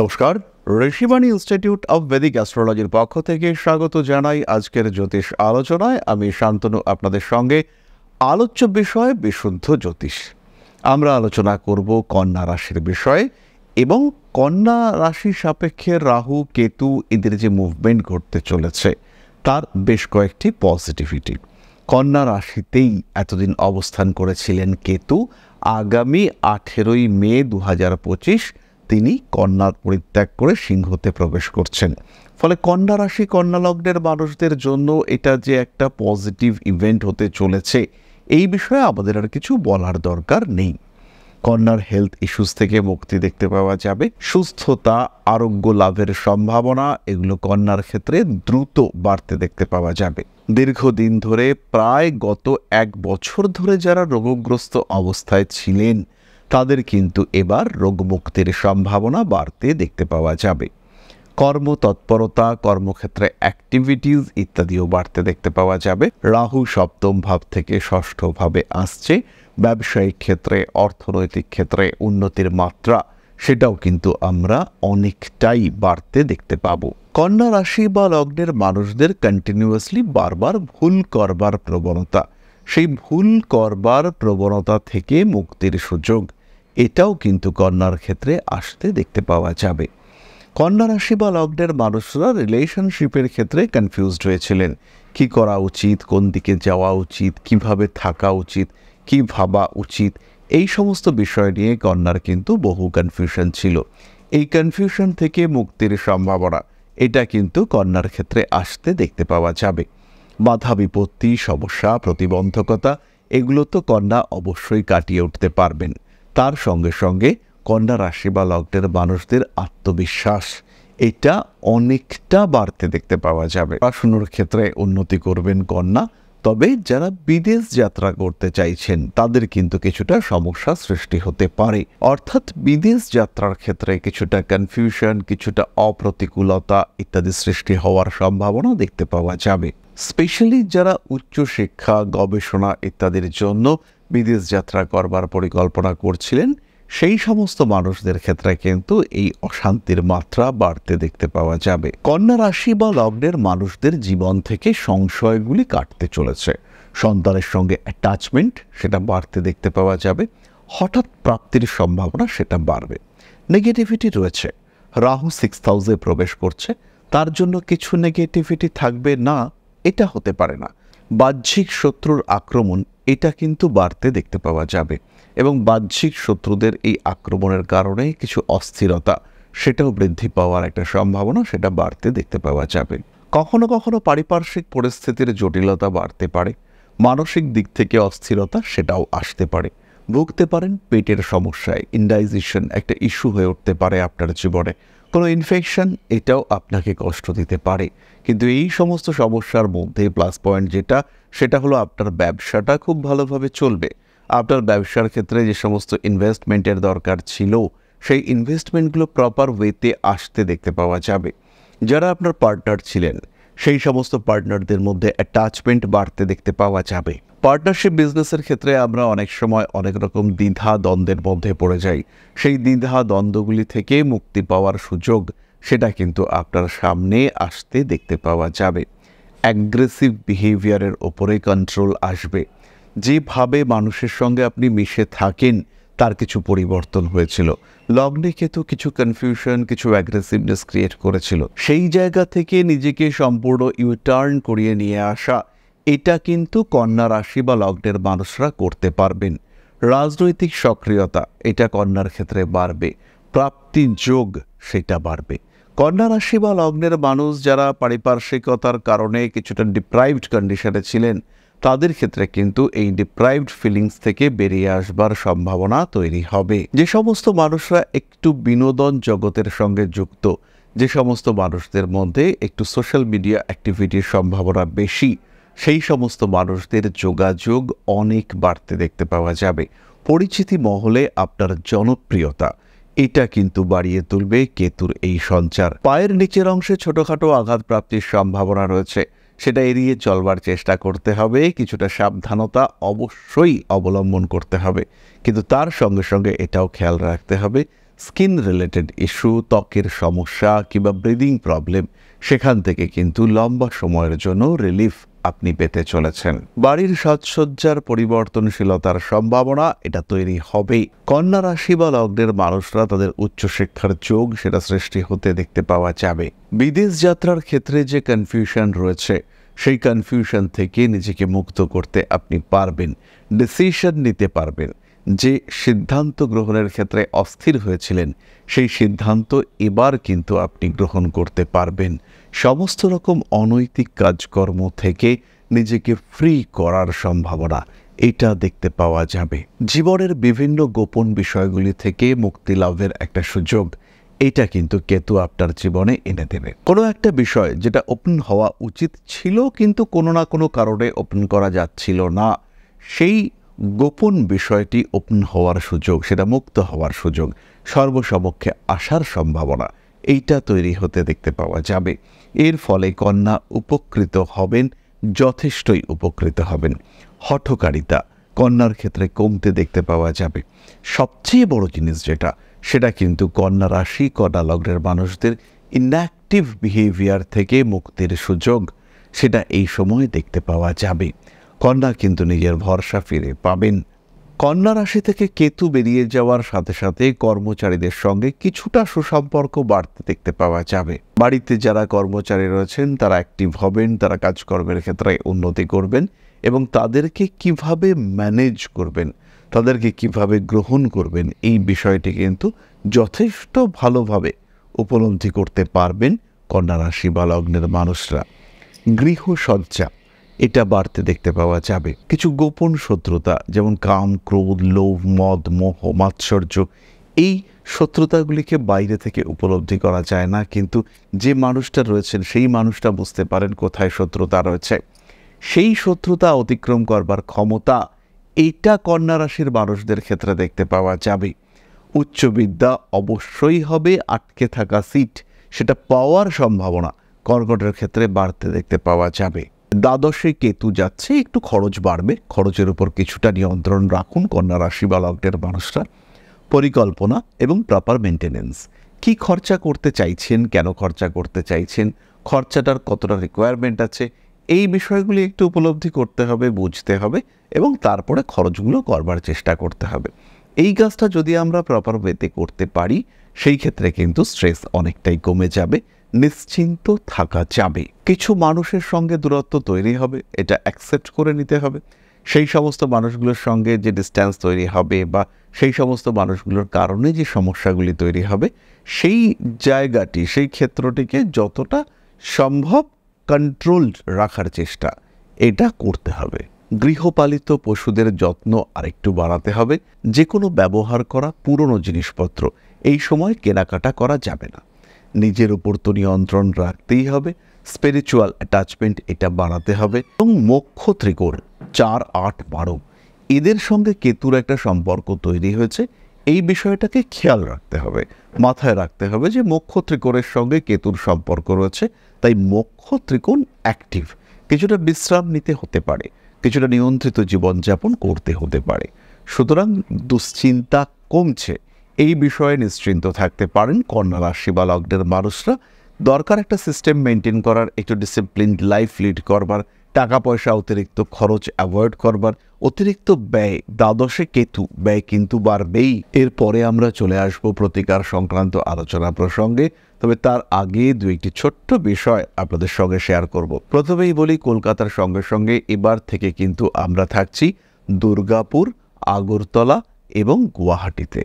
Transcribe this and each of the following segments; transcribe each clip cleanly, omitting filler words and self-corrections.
নমস্কার, Rishibani institute of Vedic অ্যাস্ট্রোলজির পক্ষ থেকে স্বাগত জানাই আজকের জ্যোতিষ আলোচনায়। আমি শান্তনু আপনাদের সঙ্গে। আলোচ্য বিষয় বিশুদ্ধ জ্যোতিষ। আমরা আলোচনা করব কন্যা রাশির বিষয়ে এবং কন্যা রাশি সাপেক্ষে রাহু কেতু এদের যে মুভমেন্ট ঘটতে চলেছে তার বেশ কয়েকটি পজিটিভিটি। কন্যা রাশিতেই এতদিন অবস্থান করেছিলেন কেতু। আগামী 18ই মে 2025 তিনি কন্যার পরিত্যাগ করে সিংহতে প্রবেশ করছেন। ফলে কন্যা রাশি কন্যা লগ্নের মানুষদের জন্য এটা যে একটা পজিটিভ ইভেন্ট হতে চলেছে এই বিষয়ে আমাদের আর কিছু বলার দরকার নেই। কন্যার হেলথ ইস্যুস থেকে মুক্তি দেখতে পাওয়া যাবে। সুস্থতা, আরোগ্য লাভের সম্ভাবনা এগুলো কন্যার ক্ষেত্রে দ্রুত বাড়তে দেখতে পাওয়া যাবে। দীর্ঘদিন ধরে প্রায় গত 1 বছর ধরে যারা রোগগ্রস্ত অবস্থায় ছিলেন তাদের কিন্তু এবার রোগমুক্তির সম্ভাবনা বাড়তে দেখতে পাওয়া যাবে। কর্মতৎপরতা, কর্মক্ষেত্রে অ্যাক্টিভিটিস ইত্যাদিও বাড়তে দেখতে পাওয়া যাবে। রাহু সপ্তম ভাব থেকে ষষ্ঠ ভাবে আসছে। ব্যবসায়িক ক্ষেত্রে, অর্থনৈতিক ক্ষেত্রে উন্নতির মাত্রা সেটাও কিন্তু আমরা অনেকটাই বাড়তে দেখতে পাবো। কন্যা রাশি বা লগ্নের মানুষদের কন্টিনিউয়াসলি বারবার ভুল করবার প্রবণতা, সেই ভুল করবার প্রবণতা থেকে মুক্তির সুযোগ এটাও কিন্তু কন্যার ক্ষেত্রে আসতে দেখতে পাওয়া যাবে। কন্যা রাশি বা লগ্নের মানুষরা রিলেশনশিপের ক্ষেত্রে কনফিউজড হয়েছিলেন। কি করা উচিত, কোন দিকে যাওয়া উচিত, কিভাবে থাকা উচিত, কি ভাবা উচিত, এই সমস্ত বিষয় নিয়ে কন্যার কিন্তু বহু কনফিউশন ছিল। এই কনফিউশন থেকে মুক্তির সম্ভাবনা এটা কিন্তু কন্যার ক্ষেত্রে আসতে দেখতে পাওয়া যাবে। বাধা বিপত্তি, সমস্যা, প্রতিবন্ধকতা এগুলো তো কন্যা অবশ্যই কাটিয়ে উঠতে পারবেন। তার সঙ্গে সঙ্গে কন্যা রাশি বা লগ্নের মানুষদের আত্মবিশ্বাস এটা অনেকটা বাড়তে দেখতে পাওয়া যাবে। পড়াশুনোর ক্ষেত্রে উন্নতি করবেন কন্যা। তবে যারা বিদেশ যাত্রা করতে চাইছেন তাদের কিন্তু কিছুটা সমস্যা সৃষ্টি হতে পারে। অর্থাৎ বিদেশ যাত্রার ক্ষেত্রে কিছুটা কনফিউশন, কিছুটা অপ্রতিকূলতা ইত্যাদি সৃষ্টি হওয়ার সম্ভাবনা দেখতে পাওয়া যাবে। স্পেশালি যারা উচ্চশিক্ষা, গবেষণা ইত্যাদির জন্য বিদেশ যাত্রা করবার পরিকল্পনা করছিলেন সেই সমস্ত মানুষদের ক্ষেত্রে কিন্তু এই অশান্তির মাত্রা বাড়তে দেখতে পাওয়া যাবে। কন্যা রাশি বা লগ্নের মানুষদের জীবন থেকে সংশয়গুলি কাটতে চলেছে। সন্তানের সঙ্গে অ্যাটাচমেন্ট সেটা বাড়তে দেখতে পাওয়া যাবে। হঠাৎ প্রাপ্তির সম্ভাবনা সেটা বাড়বে। নেগেটিভিটি রয়েছে। রাহু 6th হাউসে প্রবেশ করছে, তার জন্য কিছু নেগেটিভিটি থাকবে না এটা হতে পারে না। বাহ্যিক শত্রুর আক্রমণ এটা কিন্তু বাড়তে দেখতে পাওয়া যাবে এবং বাহ্যিক শত্রুদের এই আক্রমণের কারণে কিছু অস্থিরতা সেটাও বৃদ্ধি পাওয়ার একটা সম্ভাবনা সেটা বাড়তে দেখতে পাওয়া যাবে। কখনো কখনো পারিপার্শ্বিক পরিস্থিতির জটিলতা বাড়তে পারে। মানসিক দিক থেকে অস্থিরতা সেটাও আসতে পারে। ভুগতে পারেন পেটের সমস্যায়, ইনডাইজেশন একটা ইস্যু হয়ে উঠতে পারে আপনার জীবনে। কোনো ইনফেকশন এটাও আপনাকে কষ্ট দিতে পারে। কিন্তু এই সমস্ত সমস্যার মধ্যে প্লাস পয়েন্ট যেটা সেটা হলো আপনার ব্যবসাটা খুব ভালোভাবে চলবে। আপনার ব্যবসার ক্ষেত্রে যে সমস্ত ইনভেস্টমেন্টের দরকার ছিল সেই ইনভেস্টমেন্টগুলো প্রপার ওয়েতে আসতে দেখতে পাওয়া যাবে। যারা আপনার পার্টনার ছিলেন সেই সমস্ত পার্টনারদের মধ্যে অ্যাটাচমেন্ট বাড়তে দেখতে পাওয়া যাবে। পার্টনারশিপ বিজনেসের ক্ষেত্রে আমরা অনেক সময় অনেক রকম দ্বিধা দ্বন্দ্বের মধ্যে পড়ে যাই। সেই দ্বিধা দ্বন্দ্বগুলি থেকে মুক্তি পাওয়ার সুযোগ সেটা কিন্তু আপনার সামনে আসতে দেখতে পাওয়া যাবে। অ্যাগ্রেসিভ বিহেভিয়ারের ওপরে কন্ট্রোল আসবে। যেভাবে মানুষের সঙ্গে আপনি মিশে থাকেন তার কিছু পরিবর্তন হয়েছিল। লগ্নে কেতু কিছু কনফিউশন, কিছু অ্যাগ্রেসিভনেস ক্রিয়েট করেছিল। সেই জায়গা থেকে নিজেকে সম্পূর্ণ ইউটার্ন করিয়ে নিয়ে আসা এটা কিন্তু কন্যা রাশি বা লগ্নের মানুষরা করতে পারবেন। রাজনৈতিক সক্রিয়তা এটা কন্যার ক্ষেত্রে বাড়বে। প্রাপ্তি যোগ সেটা বাড়বে। কন্যা রাশি বা লগ্নের মানুষ যারা পারিপার্শ্বিকতার কারণে কিছুটা ডিপ্রাইভড কন্ডিশনে ছিলেন তাদের ক্ষেত্রে কিন্তু এই ডিপ্রাইভড ফিলিংস থেকে বেরিয়ে আসবার সম্ভাবনা তৈরি হবে। যে সমস্ত মানুষরা একটু বিনোদন জগতের সঙ্গে যুক্ত, যে সমস্ত মানুষদের মধ্যে একটু সোশ্যাল মিডিয়া অ্যাক্টিভিটির সম্ভাবনা বেশি, সেই সমস্ত মানুষদের যোগাযোগ অনেক বাড়তে দেখতে পাওয়া যাবে। পরিচিতি মহলে আপনার জনপ্রিয়তা এটা কিন্তু বাড়িয়ে তুলবে কেতুর এই সঞ্চার। পায়ের নিচের অংশে ছোটখাটো আঘাত প্রাপ্তির সম্ভাবনা রয়েছে, সেটা এড়িয়ে চলবার চেষ্টা করতে হবে। কিছুটা সাবধানতা অবশ্যই অবলম্বন করতে হবে, কিন্তু তার সঙ্গে সঙ্গে এটাও খেয়াল রাখতে হবে স্কিন রিলেটেড ইস্যু, ত্বকের সমস্যা কিংবা ব্রিদিং প্রবলেম, সেখান থেকে কিন্তু লম্বা সময়ের জন্য রিলিফ আপনি পেতে চলেছেন। বাড়ির সাজসজ্জার পরিবর্তনশীলতার সম্ভাবনা এটা তৈরি হবেই। কন্যা রাশি বা লগ্নের মানুষরা তাদের উচ্চশিক্ষার যোগ সেটা সৃষ্টি হতে দেখতে পাওয়া যাবে। বিদেশ যাত্রার ক্ষেত্রে যে কনফিউশন রয়েছে, সেই কনফিউশন থেকে নিজেকে মুক্ত করতে আপনি পারবেন, ডিসিশন নিতে পারবেন। যে সিদ্ধান্ত গ্রহণের ক্ষেত্রে অস্থির হয়েছিলেন, সেই সিদ্ধান্ত এবার কিন্তু আপনি গ্রহণ করতে পারবেন। সমস্ত রকম অনৈতিক কাজকর্ম থেকে নিজেকে ফ্রি করার সম্ভাবনা এটা দেখতে পাওয়া যাবে। জীবনের বিভিন্ন গোপন বিষয়গুলি থেকে মুক্তি লাভের একটা সুযোগ এটা কিন্তু কেতু আপনার জীবনে এনে দেবে। কোনো একটা বিষয় যেটা ওপেন হওয়া উচিত ছিল কিন্তু কোনো না কোনো কারণে ওপেন করা যাচ্ছিল না, সেই গোপন বিষয়টি ওপেন হওয়ার সুযোগ, সেটা মুক্ত হওয়ার সুযোগ, সর্বসমক্ষে আসার সম্ভাবনা এইটা তৈরি হতে দেখতে পাওয়া যাবে। এর ফলে কন্যা উপকৃত হবেন, যথেষ্টই উপকৃত হবেন। হঠকারিতা কন্যার ক্ষেত্রে কমতে দেখতে পাওয়া যাবে। সবচেয়ে বড় জিনিস যেটা, সেটা কিন্তু কন্যা রাশি কন্যা লগ্নের মানুষদের ইনঅ্যাক্টিভ বিহেভিয়ার থেকে মুক্তির সুযোগ সেটা এই সময় দেখতে পাওয়া যাবে। কন্যা কিন্তু নিজের ভরসা ফিরে পাবেন। কন্যা রাশি থেকে কেতু বেরিয়ে যাওয়ার সাথে সাথে কর্মচারীদের সঙ্গে কিছুটা সুসম্পর্ক বাড়তে দেখতে পাওয়া যাবে। বাড়িতে যারা কর্মচারী রয়েছেন তারা অ্যাক্টিভ হবেন, তারা কাজকর্মের ক্ষেত্রে উন্নতি করবেন এবং তাদেরকে কিভাবে ম্যানেজ করবেন, তাদেরকে কিভাবে গ্রহণ করবেন, এই বিষয়টি কিন্তু যথেষ্ট ভালোভাবে উপলব্ধি করতে পারবেন কন্যা রাশি বা লগ্নের মানুষরা। গৃহসজ্জা এটা বাড়তে দেখতে পাওয়া যাবে। কিছু গোপন শত্রুতা যেমন কাম, ক্রোধ, লোভ, মদ, মোহ, মাৎসর্য, এই শত্রুতাগুলিকে বাইরে থেকে উপলব্ধি করা যায় না, কিন্তু যে মানুষটা রয়েছেন সেই মানুষটা বুঝতে পারেন কোথায় শত্রুতা রয়েছে। সেই শত্রুতা অতিক্রম করবার ক্ষমতা এইটা কন্যা রাশির মানুষদের ক্ষেত্রে দেখতে পাওয়া যাবে। উচ্চবিদ্যা অবশ্যই হবে, আটকে থাকা সিট সেটা পাওয়ার সম্ভাবনা কর্কটের ক্ষেত্রে বাড়তে দেখতে পাওয়া যাবে। দ্বাদশে কেতু যাচ্ছে, একটু খরচ বাড়বে, খরচের উপর কিছুটা নিয়ন্ত্রণ রাখুন কন্যা রাশি বা লগ্নের মানুষরা। পরিকল্পনা এবং প্রপার মেনটেনেন্স, কি খরচা করতে চাইছেন, কেন খরচা করতে চাইছেন, খরচাটার কতটা রিকোয়ারমেন্ট আছে, এই বিষয়গুলি একটু উপলব্ধি করতে হবে, বুঝতে হবে এবং তারপরে খরচগুলো করবার চেষ্টা করতে হবে। এই কাজটা যদি আমরা প্রপার ওয়েতে করতে পারি, সেই ক্ষেত্রে কিন্তু স্ট্রেস অনেকটাই কমে যাবে, নিশ্চিন্ত থাকা যাবে। কিছু মানুষের সঙ্গে দূরত্ব তৈরি হবে, এটা অ্যাকসেপ্ট করে নিতে হবে। সেই সমস্ত মানুষগুলোর সঙ্গে যে ডিস্ট্যান্স তৈরি হবে বা সেই সমস্ত মানুষগুলোর কারণে যে সমস্যাগুলি তৈরি হবে, সেই জায়গাটি, সেই ক্ষেত্রটিকে যতটা সম্ভব কন্ট্রোল রাখার চেষ্টা এটা করতে হবে। গৃহপালিত পশুদের যত্ন আরেকটু বাড়াতে হবে। যে কোনো ব্যবহার করা পুরনো জিনিসপত্র এই সময় কেনাকাটা করা যাবে না। নিজের উপর তো নিয়ন্ত্রণ রাখতেই হবে। স্পিরিচুয়াল অ্যাটাচমেন্ট এটা বাড়াতে হবে এবং মোক্ষ ত্রিকোণ 4, 8, 12 এদের সঙ্গে কেতুর একটা সম্পর্ক তৈরি হয়েছে। এই বিষয়টাকে খেয়াল রাখতে হবে, মাথায় রাখতে হবে যে মোক্ষ ত্রিকোণের সঙ্গে কেতুর সম্পর্ক রয়েছে, তাই মোক্ষ ত্রিকোণ অ্যাক্টিভ। কিছুটা বিশ্রাম নিতে হতে পারে, কিছুটা নিয়ন্ত্রিত জীবনযাপন করতে হতে পারে। সুতরাং দুশ্চিন্তা কমছে, এই বিষয়ে নিশ্চিন্ত থাকতে পারেন কন্যা রাশি বা লগ্নের মানুষরা। দরকার একটা সিস্টেম মেনটেন করার, একটু ডিসিপ্লিন লাইফ লিড করবার, টাকা পয়সা অতিরিক্ত খরচ অ্যাভয়েড করবার, অতিরিক্ত ব্যয়, দ্বাদশে কেতু, ব্যয় কিন্তু বাড়বেই। এরপরে আমরা চলে আসব প্রতিকার সংক্রান্ত আলোচনা প্রসঙ্গে, তবে তার আগে দুইটি ছোট্ট বিষয় আপনাদের সঙ্গে শেয়ার করব। প্রথমেই বলি, কলকাতার সঙ্গে সঙ্গে এবার থেকে কিন্তু আমরা থাকছি দুর্গাপুর, আগরতলা এবং গুয়াহাটিতে।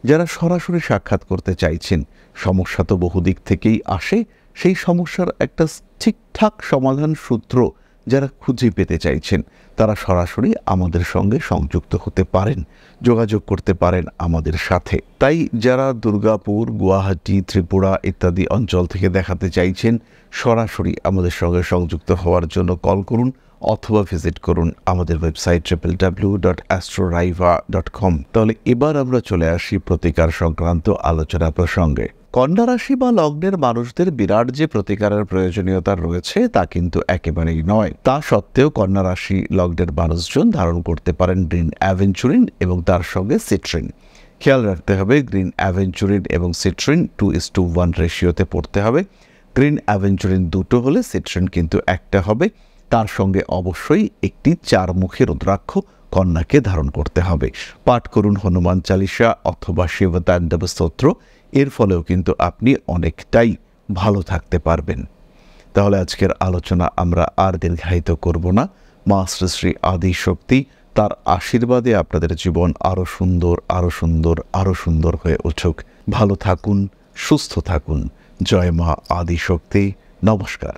যারা সরাসরি সাক্ষাৎ করতে চাইছেন, সমস্যা তো বহু দিক থেকেই আসে, সেই সমস্যার একটা ঠিকঠাক সমাধান সূত্র যারা খুঁজে পেতে চাইছেন, তারা সরাসরি আমাদের সঙ্গে সংযুক্ত হতে পারেন, যোগাযোগ করতে পারেন আমাদের সাথে। তাই যারা দুর্গাপুর, গুয়াহাটি, ত্রিপুরা ইত্যাদি অঞ্চল থেকে দেখাতে চাইছেন, সরাসরি আমাদের সঙ্গে সংযুক্ত হওয়ার জন্য কল করুন অথবা ভিজিট করুন আমাদের ওয়েবসাইট www.astroraiva.com। তাহলে এবার আমরা চলে আসি প্রতিকার সংক্রান্ত আলোচনা প্রসঙ্গে। কন্যা রাশি বা লগ্নের মানুষদের বিরাট যে প্রতিকারের প্রয়োজনীয়তা রয়েছে তা কিন্তু একেবারেই নয়। তা সত্ত্বেও কন্যা রাশি লগ্নের মানুষজন ধারণ করতে পারেন গ্রিন অ্যাভেঞ্চুরিন এবং তার সঙ্গে সিট্রিন। খেয়াল রাখতে হবে গ্রিন অ্যাভেঞ্চুরিন এবং সিট্রিন 2:1 রেশিওতে পড়তে হবে। গ্রিন অ্যাভেঞ্চুরিন 2টো হলে সিট্রিন কিন্তু 1টা হবে। তার সঙ্গে অবশ্যই একটি 4-মুখী রুদ্রাক্ষ কন্যাকে ধারণ করতে হবে। পাঠ করুন হনুমান চালিসা অথবা শিবতাণ্ডব স্তোত্র, এর ফলেও কিন্তু আপনি অনেকটাই ভালো থাকতে পারবেন। তাহলে আজকের আলোচনা আমরা আর দীর্ঘায়িত করব না। মা শ্রী শ্রী আদি শক্তি তার আশীর্বাদে আপনাদের জীবন আরও সুন্দর, আরও সুন্দর, আরও সুন্দর হয়ে উঠুক। ভালো থাকুন, সুস্থ থাকুন। জয় মা আদি শক্তি। নমস্কার।